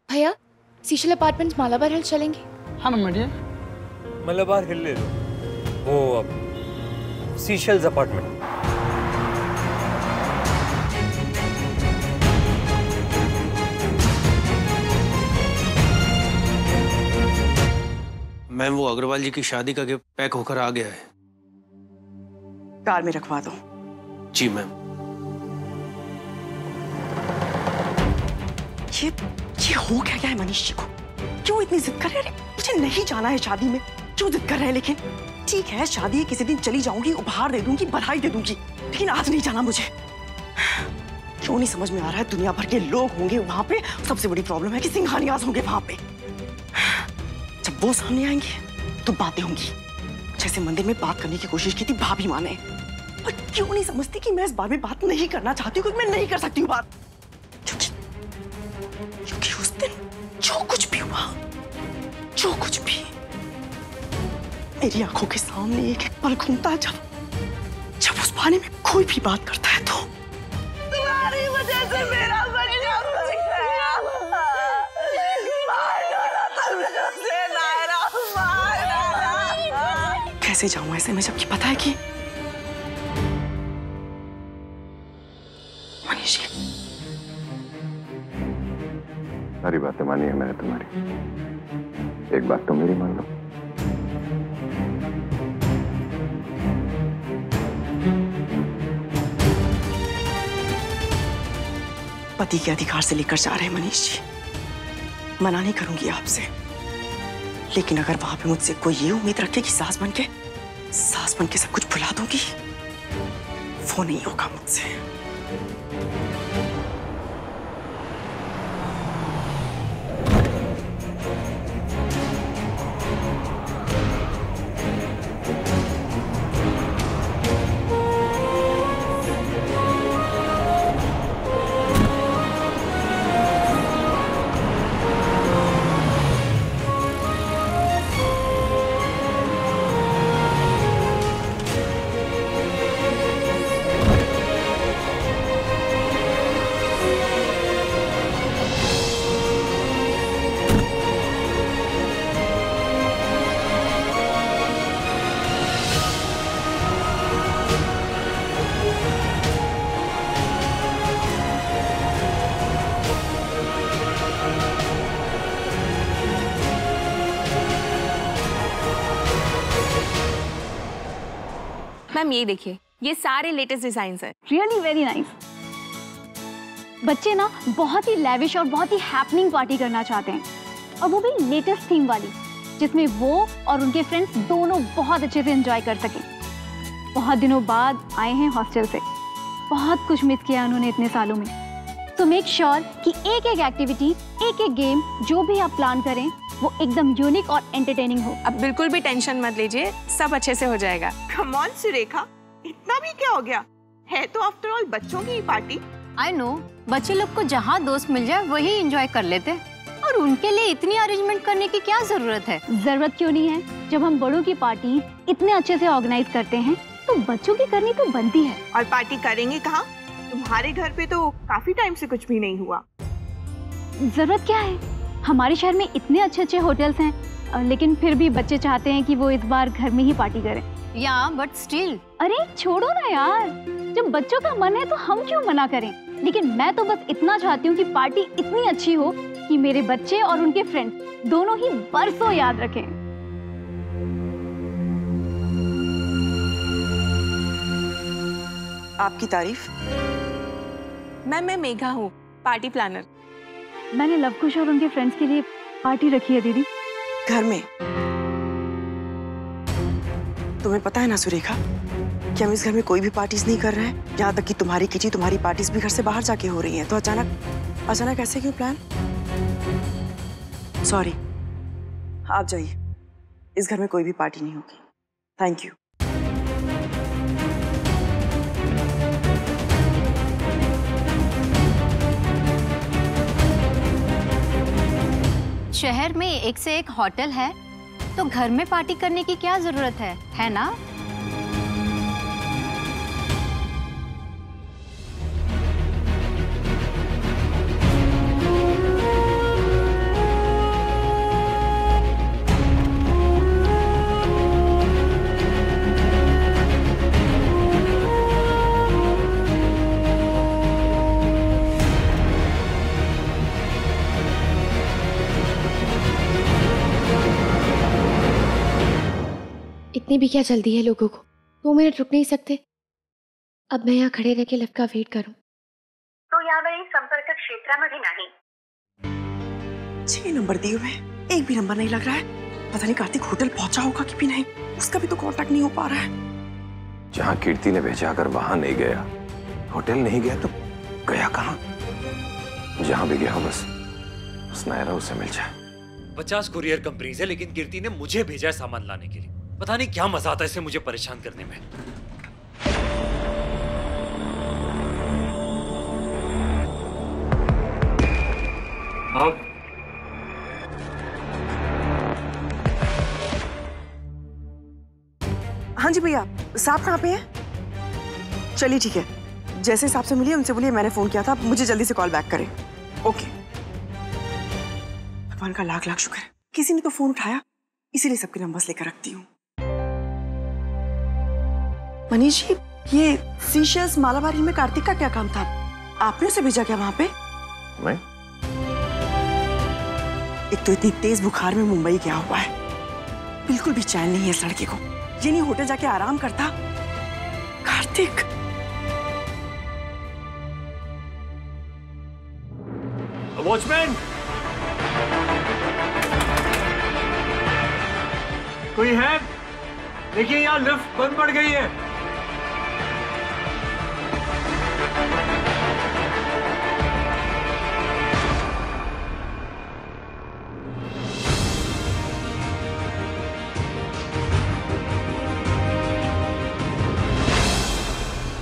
भैया seashell apartments Malabar हिल चलेंगे? हाँ मम्मा डियर। मालाबार हिल ले लो, वो अब सीशल्स अपार्टमेंट। मैम वो अग्रवाल जी की शादी का गिफ्ट पैक होकर आ गया है। कार में रखवा दो। जी मैम। ये हो क्या गया है मनीष जी को? क्यों इतनी जिद कर रहे हैं? मुझे नहीं जाना है शादी में, क्यों जिद कर रहे हैं? लेकिन ठीक है, शादी है, किसी दिन चली जाऊंगी, उपहार दे दूंगी, बधाई दे दूंगी, लेकिन आज नहीं जाना मुझे। क्यों नहीं समझ में आ रहा है? दुनिया भर के लोग होंगे वहां पे, सबसे बड़ी प्रॉब्लम है कि सिंघानियाज होंगे वहां पे। जब वो सामने आएंगे तो बातें होंगी। जैसे मंदिर में बात करने की कोशिश की थी भाभी माँ ने, और क्यों नहीं समझती कि मैं इस बारे में बात नहीं करना चाहती हूँ, क्योंकि मैं नहीं कर सकती हूँ बात। क्योंकि उस दिन जो कुछ भी हुआ, जो कुछ भी मेरी आंखों के सामने एक एक पल घूमता है, जब उस बारे में कोई भी बात करता है तो तुम्हारी वजह से मेरा बच्चा मर गया। कैसे जाऊं ऐसे में, जबकि पता है कि मनीष की सारी बातें मानी है मैंने तुम्हारी, एक बात तो मेरी मान लो। पति के अधिकार से लेकर जा रहे हैं मनीष जी, मना नहीं करूंगी आपसे, लेकिन अगर वहां पे मुझसे कोई ये उम्मीद रखे कि सास बन के सब कुछ भुला दूंगी, वो नहीं होगा मुझसे। मैम ये देखिए, ये सारे लेटेस्ट डिजाइन है। Really very nice. बच्चे ना बहुत ही लैविश और बहुत ही हैपनिंग पार्टी करना चाहते हैं, और वो भी लेटेस्ट थीम वाली, जिसमें वो और उनके फ्रेंड्स दोनों बहुत अच्छे से एंजॉय कर सकें। बहुत दिनों बाद आए हैं हॉस्टल से, बहुत कुछ मिस किया उन्होंने इतने सालों में। तो मेक श्योर कि एक एक एक्टिविटी, एक एक गेम जो भी आप प्लान करें वो एकदम यूनिक और एंटरटेनिंग हो। अब बिल्कुल भी टेंशन मत लीजिए, सब अच्छे से हो जाएगा। कम ऑन सुरेखा, इतना भी क्या हो गया है? तो आफ्टर ऑल बच्चों की पार्टी। आई नो, बच्चे लोग को जहाँ दोस्त मिल जाए वही एंजॉय कर लेते हैं, और उनके लिए इतनी अरेंजमेंट करने की क्या जरूरत है? जरूरत क्यों नहीं है? जब हम बड़ों की पार्टी इतने अच्छे से ऑर्गेनाइज करते हैं तो बच्चों की करनी तो बनती है। और पार्टी करेंगे कहाँ? तुम्हारे घर पे तो काफी टाइम से कुछ भी नहीं हुआ। जरूरत क्या है? हमारे शहर में इतने अच्छे अच्छे होटल्स हैं, लेकिन फिर भी बच्चे चाहते हैं कि वो इस बार घर में ही पार्टी करें। या बट स्टिल। अरे छोड़ो ना यार, जब बच्चों का मन है तो हम क्यों मना करें? लेकिन मैं तो बस इतना चाहती हूँ कि पार्टी इतनी अच्छी हो कि मेरे बच्चे और उनके फ्रेंड्स दोनों ही बरसों याद रखें। आपकी तारीफ। मैम मैं मेघा हूँ, पार्टी प्लानर। मैंने लवकुश और उनके फ्रेंड्स के लिए पार्टी रखी है दीदी। घर में? तुम्हें पता है ना सुरेखा कि हम इस घर में कोई भी पार्टीज नहीं कर रहे हैं, यहाँ तक कि तुम्हारी किटी, तुम्हारी पार्टीज भी घर से बाहर जाके हो रही हैं। तो अचानक ऐसे क्यों प्लान? सॉरी, आप जाइए, इस घर में कोई भी पार्टी नहीं होगी। Thank you. शहर में एक से एक होटल है, तो घर में पार्टी करने की क्या जरूरत है ना? इतनी भी क्या जल्दी है लोगों को? 2 मिनट रुक नहीं सकते? अब मैं यहाँ खड़े रह के लिफ्ट का वेट करूं? तो यावेळी संपर्क क्षेत्रामध्ये नाही। 6 नंबर दिए हुए हैं, एक भी नंबर नहीं लग रहा है। पता नहीं कार्तिक होटल पहुंचा होगा कि भी नहीं, उसका भी तो कांटेक्ट नहीं हो पा रहा है। जहां कीर्ति ने भेजा अगर वहां नहीं गया, होटल नहीं गया तो गया कहां? जहां भी गया हो बस नायरा उसे मिल जाए। 50 कुरियर कंपनीज है, लेकिन कीर्ति ने मुझे भेजा है सामान लाने के लिए। पता नहीं क्या मजा आता है इसे मुझे परेशान करने में। अब हाँ जी भैया, साहब कहाँ पे हैं? चलिए ठीक है, जैसे साहब से मिलिए उनसे बोलिए मैंने फोन किया था, मुझे जल्दी से कॉल बैक करें। ओके। भगवान का लाख लाख शुक्र है, किसी ने तो फोन उठाया, इसीलिए सबके नंबर्स लेकर रखती हूँ। मनीष जी, ये सीशेल्स मालाबार हिल में कार्तिक का क्या काम था? आपने उसे भेजा क्या वहां पे? मैं? एक तो इतनी तेज बुखार में मुंबई गया हुआ है, बिल्कुल भी चैन नहीं है इस लड़के को। ये नहीं होटल जाके आराम करता। कार्तिक, वॉचमैन, कोई है? देखिए यहाँ लिफ्ट बंद पड़ गई है।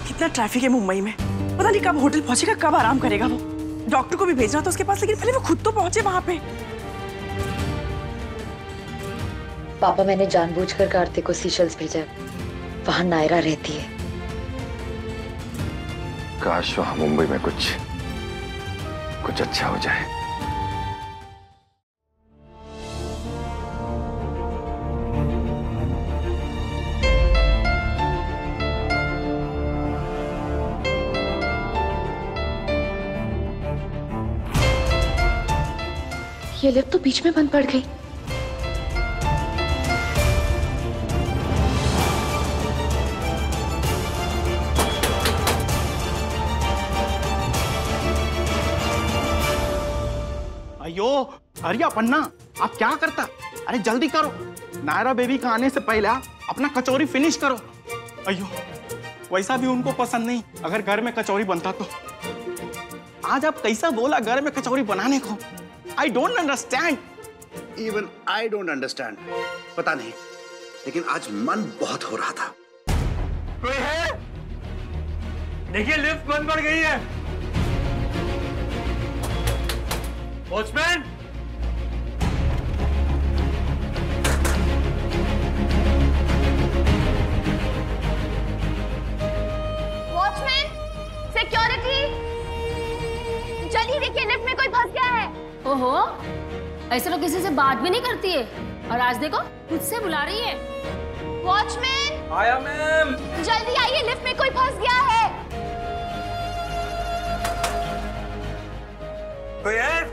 कितना ट्रैफिक है मुंबई में, पता नहीं कब होटल पहुंचेगा, कब आराम करेगा वो। डॉक्टर को भी भेजना था उसके पास, लेकिन पहले वो खुद तो पहुंचे वहां पे। पापा, मैंने जानबूझकर कार्तिक को सीशेल्स भेजा है, वहां नायरा रहती है। काश वहां मुंबई में कुछ अच्छा हो जाए। ये लिफ्ट तो बीच में बंद पड़ गई। अयो अरिया पन्ना, आप क्या करता? अरे जल्दी करो, नायरा बेबी का आने से पहले अपना कचौरी फिनिश करो। अयो, वैसा भी उनको पसंद नहीं अगर घर में कचौरी बनता तो। आज आप कैसा बोला घर में कचौरी बनाने को? I don't understand. Even I don't understand. पता नहीं, लेकिन आज मन बहुत हो रहा था। कोई है? देखिए लिफ्ट बंद पड़ गई है। वॉचमैन, वॉचमैन, सिक्योरिटी, जल्दी देखिए लिफ्ट में कोई फंस गया है। ओहो, ऐसे तो किसी से बात भी नहीं करती है, और आज देखो खुद से बुला रही है। वॉचमैन, आया मैम। जल्दी आइए, लिफ्ट में कोई फंस गया है। कोई है?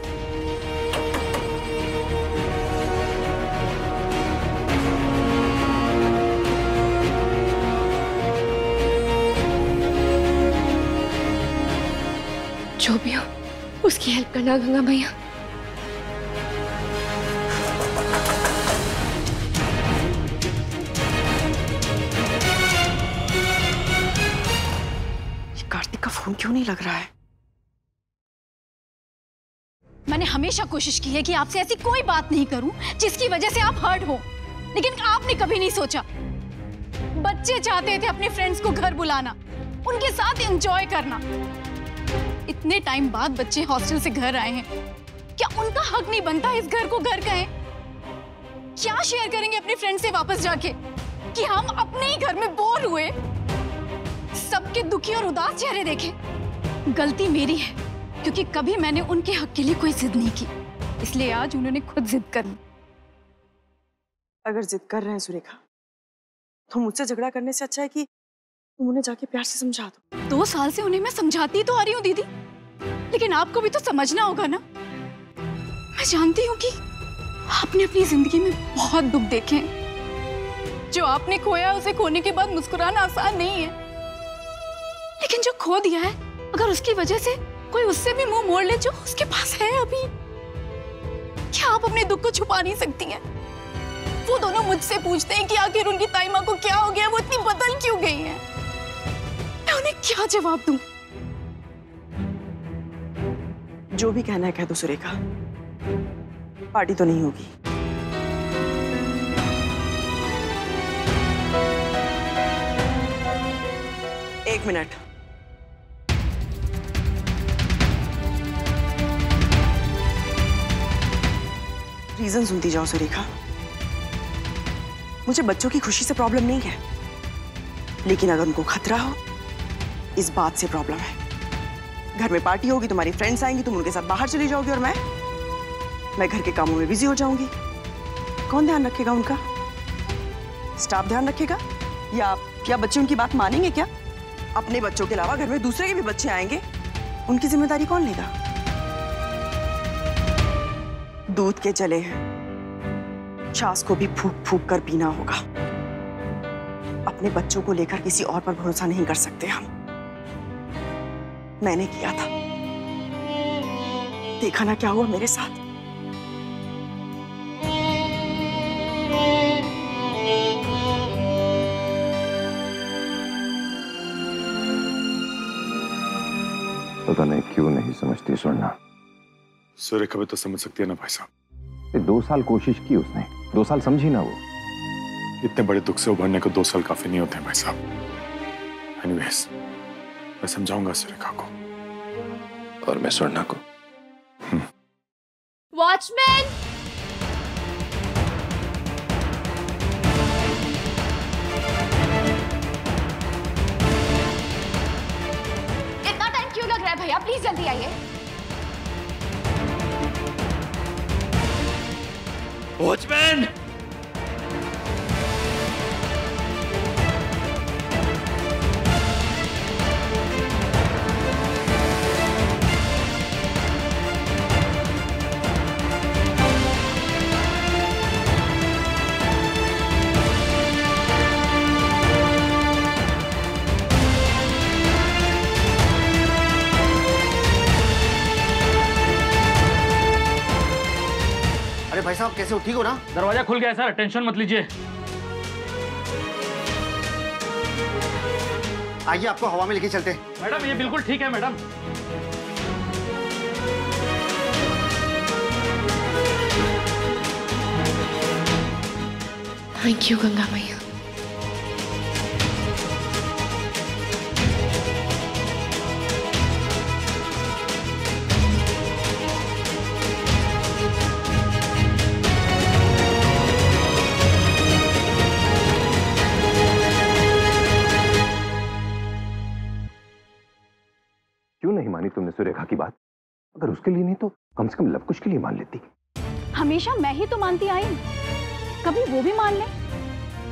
जो भी हो उसकी हेल्प करना गंगा भैया। कार्तिक का फोन क्यों नहीं लग रहा है? मैंने हमेशा कोशिश की है कि आपसे ऐसी कोई बात नहीं करूं जिसकी वजह से आप हर्ट हो, लेकिन आपने कभी नहीं सोचा। बच्चे चाहते थे अपने फ्रेंड्स को घर बुलाना, उनके साथ एंजॉय करना। इतने टाइम बाद बच्चे हॉस्टल से घर आए हैं, क्या उनका हक नहीं बनता इस घर को घर कहें? क्या शेयर करेंगे अपने फ्रेंड से वापस जाके कि हम अपने ही घर में बोर हुए, सबके दुखी और उदास चेहरे देखे? गलती मेरी है, क्योंकि कभी मैंने उनके हक के लिए कोई जिद नहीं की, इसलिए आज उन्होंने खुद जिद कर ली। अगर जिद कर रहे हैं सुरेखा, तो मुझसे झगड़ा करने से अच्छा है कि तुम उन्हें जाके प्यार से समझा दो। 2 साल से उन्हें मैं समझाती तो आ रही हूँ दीदी, लेकिन आपको भी तो समझना होगा ना। मैं जानती हूँ कि आपने अपनी जिंदगी में बहुत दुख देखे हैं, जो आपने खोया उसे खोने के बाद मुस्कुराना आसान नहीं है, लेकिन जो खो दिया है, अगर उसकी वजह से कोई उससे भी मुंह मोड़ ले जो उसके पास है अभी, क्या आप अपने दुख को छुपा नहीं सकती हैं? वो दोनों मुझसे पूछते हैं कि आखिर उनकी ताई माँ को क्या हो गया, वो इतनी बदल क्यों गई हैं? मैं उन्हें क्या जवाब दूं? जो भी कहना है कह दो सुरेखा, पार्टी तो नहीं होगी। एक मिनट, रीजन सुनती जाओ सुरेखा। मुझे बच्चों की खुशी से प्रॉब्लम नहीं है, लेकिन अगर उनको खतरा हो इस बात से प्रॉब्लम है। घर में पार्टी होगी, तुम्हारी फ्रेंड्स आएंगी, तुम उनके साथ बाहर चली जाओगी और मैं घर के कामों में बिजी हो जाऊंगी। कौन ध्यान रखेगा उनका? स्टाफ ध्यान रखेगा या बच्चे उनकी बात मानेंगे क्या? अपने बच्चों के अलावा घर में दूसरे के भी बच्चे आएंगे, उनकी जिम्मेदारी कौन लेगा? दूध के जले हैं, छाछ को भी फूक फूक कर पीना होगा। अपने बच्चों को लेकर किसी और पर भरोसा नहीं कर सकते हम। मैंने किया था, देखा ना क्या हुआ मेरे साथ। पता नहीं क्यों नहीं समझती सुनना। सुरेखा भी तो समझ सकती है ना भाई साहब। 2 साल कोशिश की उसने, 2 साल समझी ना वो। इतने बड़े दुख से उभरने को 2 साल काफी नहीं होते हैं भाई साहब। एनीवेज, मैं समझाऊंगा सुरेखा को और मैं सुनना को। वॉचमैन, इतना टाइम क्यों लग रहा है भैया? प्लीज जल्दी आइए। वॉचमैन! भाई साहब कैसे हो? ठीक हो ना? दरवाजा खुल गया सर, टेंशन मत लीजिए। आइए आपको हवा में लेके चलते। मैडम ये बिल्कुल ठीक है मैडम। थैंक यू गंगा मैया। क्यों नहीं मानी तुमने सुरेखा की बात? अगर उसके लिए नहीं तो कम से कम लवकुश के लिए मान लेती। हमेशा मैं ही तो मानती आई, कभी वो भी मान ले।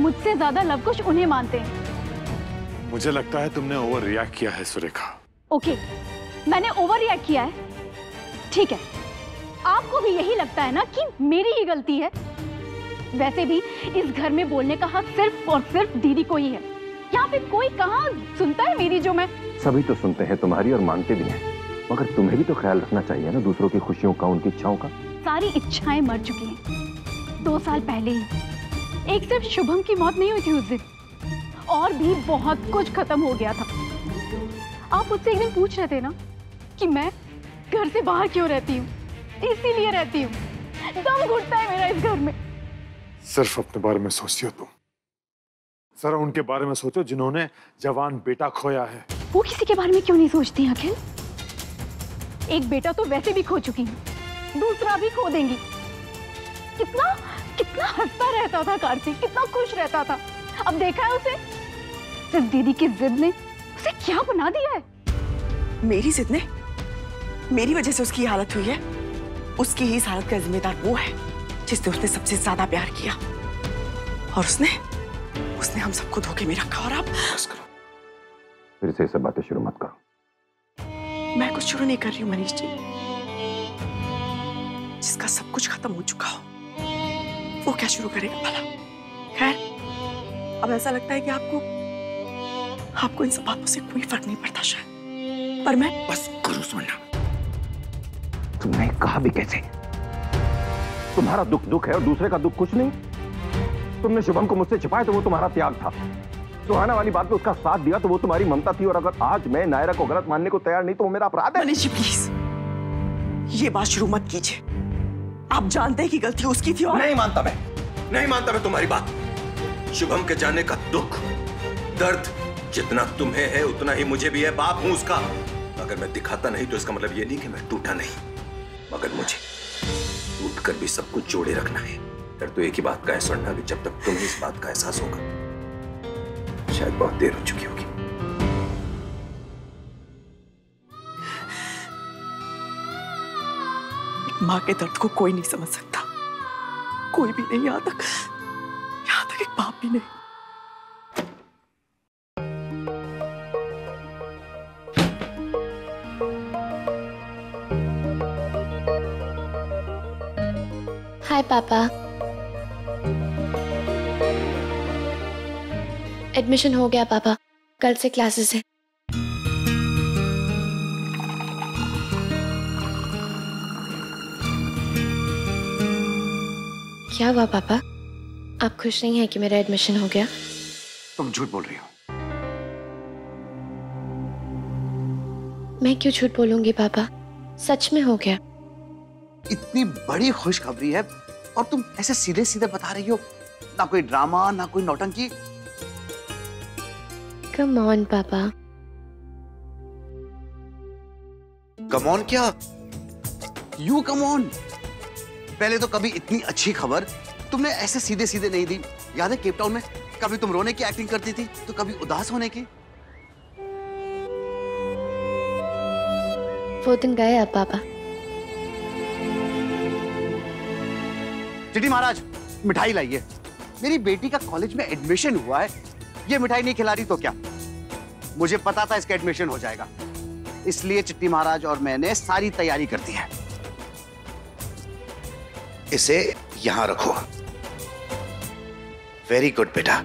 मुझसे ज्यादा लवकुश उन्हें मानते हैं। मुझे लगता है तुमने ओवर रिएक्ट किया है सुरेखा। ओके, मैंने ओवर रिएक्ट किया है, ठीक है। आपको भी यही लगता है ना कि मेरी ही गलती है? वैसे भी इस घर में बोलने का हक सिर्फ और सिर्फ दीदी को ही है। यहाँ पे कोई कहाँ सुनता है मेरी जो मैं? सभी तो सुनते हैं तुम्हारी और मानते भी हैं, मगर तुम्हें भी तो ख्याल रखना चाहिए ना दूसरों की खुशियों का, उनकी इच्छाओं का। सारी इच्छाएं मर चुकी हैं 2 साल पहले ही। एक सिर्फ शुभम की मौत नहीं हुई थी उस दिन, और भी बहुत कुछ खत्म हो गया था। आप मुझसे एक दिन पूछ रहे थे ना कि मैं घर से बाहर क्यों रहती हूँ? इसीलिए रहती हूँ, दम घुटता है मेरा इस घर में। सिर्फ अपने बारे में सोचती हो तुम, जरा उनके बारे में सोचो जिन्होंने जवान बेटा खोया है। वो किसी के बारे में क्यों नहीं सोचती हैं अखिल? एक बेटा तो वैसे भी खो चुकी है, दूसरा भी खो देंगी। कितना कितना हंसता रहता था कार्तिक, कितना खुश रहता था। अब देखा है उसे? सिर्फ दीदी की जिद ने उसे क्या बना दिया है। मेरी जिद ने? मेरी वजह से उसकी हालत हुई है? उसकी ही इस हालत का जिम्मेदार वो है जिसने उसने सबसे ज्यादा प्यार किया, और उसने हम सबको धोखे में रखा। और आप बस करो, फिर से सब बातें शुरू मत करो। मैं कुछ शुरू नहीं कर रही हूँ मनीष जी। जिसका सब कुछ खत्म हो चुका हो वो क्या शुरू करेगा भला? खैर अब ऐसा लगता है कि आपको इन सब बातों से कोई फर्क नहीं पड़ता शायद, पर मैं बस करो सुनना। तुमने कहा भी कैसे? तुम्हारा दुख दुख है और दूसरे का दुख कुछ नहीं। तुमने शुभम को मुझसे छिपाया तो वो तुम्हारा त्याग था। सुहाना वाली बात में उसका साथ दिया तो वो तुम्हारी ममता थी। और अगर आज मैं नायरा को गलत मानने को तैयार नहीं तो वो मेरा अपराध है। मनीष जी प्लीज ये बात शुरू मत कीजिए। आप जानते हैं कि गलती उसकी थी और नहीं मानता मैं तुम्हारी बात। शुभम के जाने का दुख दर्द जितना तुम्हें है उतना ही मुझे भी है। बाप हूं उसका। अगर मैं दिखाता नहीं तो इसका मतलब ये नहीं कि मैं टूटा नहीं, मगर मुझे टूट कर भी सब कुछ जोड़े रखना है। फिर तो एक ही बात का है स्वर्णा कि जब तक तुम्हें इस बात का एहसास होगा शायद बहुत देर हो चुकी होगी। माँ के दर्द को कोई नहीं समझ सकता, कोई भी नहीं, यहां तक एक बाप भी नहीं। हाय पापा। एडमिशन हो गया पापा, कल से क्लासेस है। क्या हुआ पापा, आप खुश नहीं हैं कि मेरा एडमिशन हो गया? तुम झूठ बोल रही हो। मैं क्यों झूठ बोलूंगी पापा, सच में हो गया। इतनी बड़ी खुशखबरी है और तुम ऐसे सीधे सीधे बता रही हो, ना कोई ड्रामा ना कोई नौटंकी। कम ऑन पापा। कम ऑन क्या? You come on. पहले तो कभी इतनी अच्छी खबर तुमने ऐसे सीधे सीधे नहीं दी। याद है केप टाउन में कभी तुम रोने की एक्टिंग करती थी तो कभी उदास होने की। वो दिन गए अब पापा। चिट्टी महाराज मिठाई लाइए। मेरी बेटी का कॉलेज में एडमिशन हुआ है, ये मिठाई नहीं खिला रही तो क्या? मुझे पता था इसका एडमिशन हो जाएगा, इसलिए चिट्टी महाराज और मैंने सारी तैयारी कर दी है। इसे यहां रखो। वेरी गुड बेटा।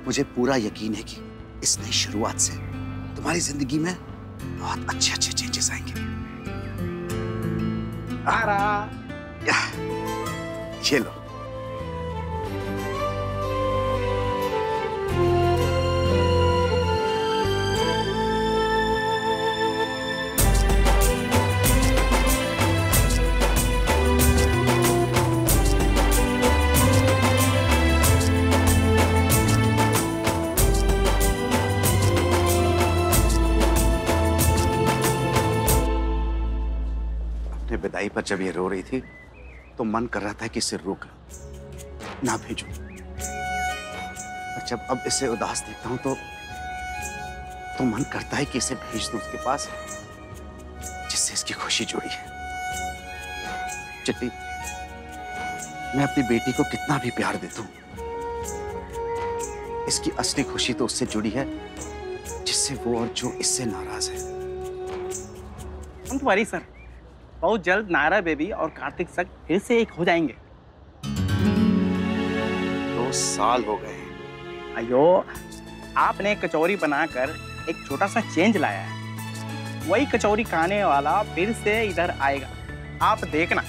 मुझे पूरा यकीन है कि इस नई शुरुआत से तुम्हारी जिंदगी में बहुत अच्छे अच्छे चेंजेस आएंगे। ये लो। अपने विदाई पर जब ये रो रही थी तो मन कर रहा था कि इसे रोक लो, ना भेजो। और जब अब इसे उदास देखता हूं तो मन करता है कि इसे भेज दूं उसके पास जिससे इसकी खुशी जुड़ी है। चिट्टी, मैं अपनी बेटी को कितना भी प्यार देता हूं, इसकी असली खुशी तो उससे जुड़ी है जिससे वो और जो इससे नाराज है। डोंट वरी सर, बहुत जल्द नायरा बेबी और कार्तिक सर फिर से एक हो जाएंगे। 2 साल हो गए। अयो, आपने कचौरी बनाकर एक छोटा सा चेंज लाया है। वही कचौरी खाने वाला फिर से इधर आएगा, आप देखना।